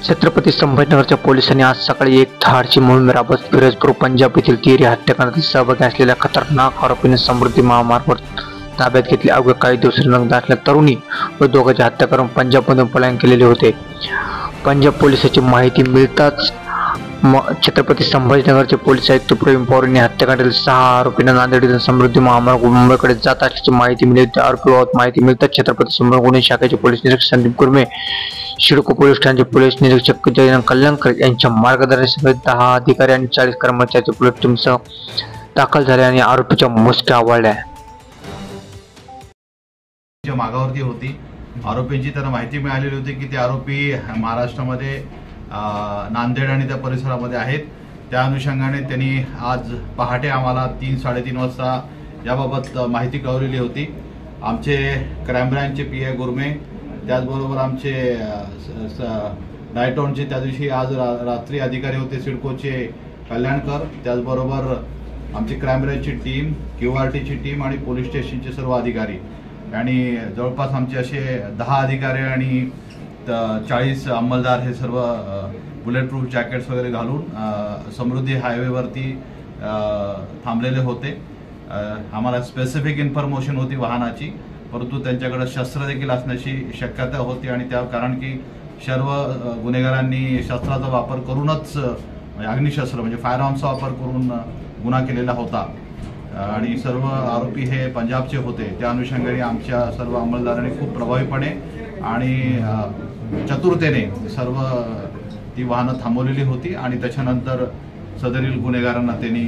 छत्रपती संभाजीनगरच्या पोलिसांनी आज सकाळी एक धाडची मोहीम राबवत फिरोजपूर पंजाब येथील तिहेरी हत्याकांडात सहभागी असलेल्या खतरनाक आरोपीने समृद्धी महामार्गावर ताब्यात घेतले। अवघ्या काही दिवसांनी लग्न असलेल्या तरुणी व दोघांची हत्या करून पंजाबमधून पलायन केलेले होते। पंजाब पोलिसांची माहिती मिळताच छत्रपती संभाजीनगरचे पोलीस आयुक्त प्रवीण पवार यांनी हत्याकांडातील 6 आरोपींना नांदेडीतून समृद्धी महामार्ग मुंबईकडे जात असल्याची माहिती मिळाली। आरोपीबाबत माहिती मिळताच छत्रपती संभाजी गुन्हे शाखेचे पोलीस निरीक्षक संदीप गुरमे, शिडको पोलीस ठाण्याचे पोलीस निरीक्षक जयंत कल्याणकर यांच्या मार्गदर्शनाखाली 10 अधिकारी आणि 40 कर्मचाऱ्यांच्या पोलीस टीमसह दाखल झाले आणि आरोपीच्या मुसक्या आवळल्या। मागावरती होती आरोपींची त्यांना माहिती मिळालेली होती की ते आरोपी महाराष्ट्रामध्ये नांदेड आणि त्या परिसरामध्ये आहेत। त्या अनुषंगाने त्यांनी आज पहाटे आम्हाला 3-3:30 वाजता याबाबत माहिती कळवलेली होती। आमचे क्राईम ब्रांचचे PI गुरमे, त्याचबरोबर आमचे नाईट ऑनचे त्या दिवशी आज रात्री अधिकारी होते सिडकोचे कल्याणकर, त्याचबरोबर आमची क्राईम ब्रांचची टीम, QRTची टीम आणि पोलीस स्टेशनचे सर्व अधिकारी आणि जवळपास आमचे असे 10 अधिकारी आणि 40 अंमलदार हे सर्व बुलेट प्रूफ जॅकेट्स वगैरे घालून समृद्धी हायवेवरती थांबलेले होते। आम्हाला स्पेसिफिक इन्फॉर्मेशन होती वाहनाची, परंतु त्यांच्याकडे शस्त्र देखील असण्याची शक्यता होती आणि त्या कारण की सर्व गुन्हेगारांनी शस्त्राचा वापर करूनच अग्निशस्त्र म्हणजे फायर आर्म्सचा वापर करून गुन्हा केलेला होता आणि सर्व आरोपी हे पंजाबचे होते। त्या अनुषंगाने आमच्या सर्व अंमलदारांनी खूप प्रभावीपणे आणि चतुरतेने सर्व ती वाहनं थांबवलेली होती आणि त्याच्यानंतर सदरील गुन्हेगारांना त्यांनी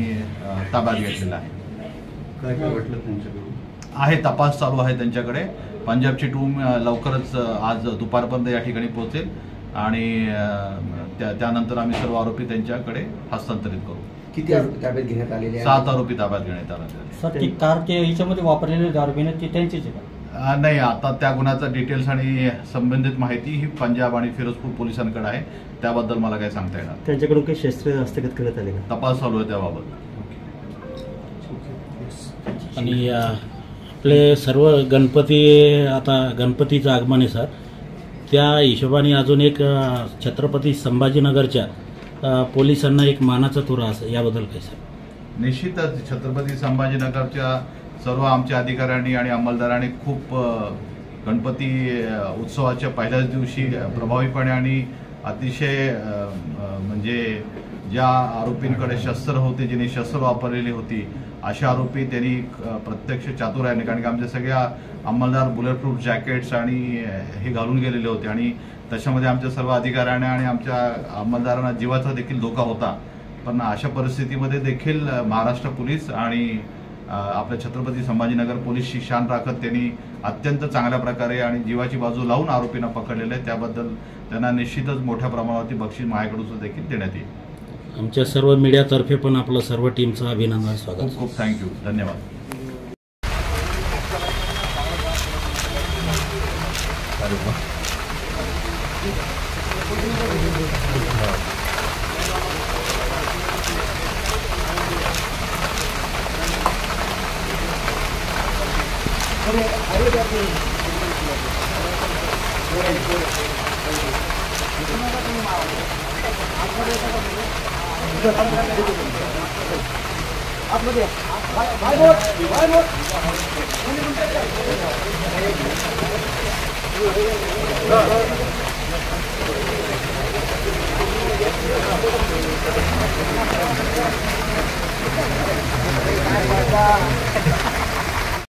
ताब्यात घेतलेला आहे। काय वाटलं त्यांच्याकडून आहे तपास चालू आहे त्यांच्याकडे। पंजाबची टीम लवकरच आज दुपारपर्यंत या ठिकाणी पोहोचेल आणि त्यानंतर आम्ही सर्व आरोपी त्यांच्याकडे हस्तांतरित करू। किती आरोपी ताब्यात घेण्यात आलेले आहेत? 7 आरोपी ताब्यात घेण्यात आले। सर ती कार ते याच्यामध्ये वापरलेले आरोपीने ती त्यांचीच आहे का? नाही, आता त्या गुन्ह्याचा डिटेल्स आणि संबंधित माहिती ही पंजाब आणि फिरोजपूर पोलिसांकडे आहे, त्याबद्दल मला काही सांगता येणार। त्यांच्याकडून काही शस्त्र हस्तगत करण्यात आले का? तपास चालू आहे त्याबाबत। आणि आपले सर्व आता गणपतीचं आगमन आहे सर, त्या हिशोबाने अजून एक छत्रपती संभाजीनगरच्या पोलिसांना एक मानाचा तुरा असं याबद्दल काय सर? निश्चितच छत्रपती संभाजीनगरच्या सर्व आमच्या अधिकाऱ्यांनी आणि अंमलदारांनी खूप गणपती उत्सवाच्या पहिल्याच दिवशी प्रभावीपणे आणि अतिशय म्हणजे ज्या आरोपींकडे शस्त्र होते, ज्यांनी शस्त्र वापरलेली होती, अशा आरोपी त्यांनी प्रत्यक्ष चातुर्याने, कारण की आमच्या सगळ्या अंमलदार बुलेट प्रूफ जॅकेट्स आणि हे घालून गेलेले होते आणि त्याच्यामध्ये आमच्या सर्व अधिकाऱ्यांना आणि आमच्या अंमलदारांना जीवाचा देखील धोका होता। पण अशा परिस्थितीमध्ये देखील महाराष्ट्र पोलीस आणि आपल्या छत्रपती संभाजीनगर पोलीसची शान राखत त्यांनी अत्यंत चांगल्या प्रकारे आणि जीवाची बाजू लावून आरोपींना पकडलेलं आहे। त्याबद्दल त्यांना निश्चितच मोठ्या प्रमाणावरती बक्षीस माझ्याकडून देखील देण्यात येईल। आमच्या सर्व मीडियातर्फे पण आपलं सर्व टीमचं अभिनंदन, स्वागत। खूप खूप थँक्यू, धन्यवाद।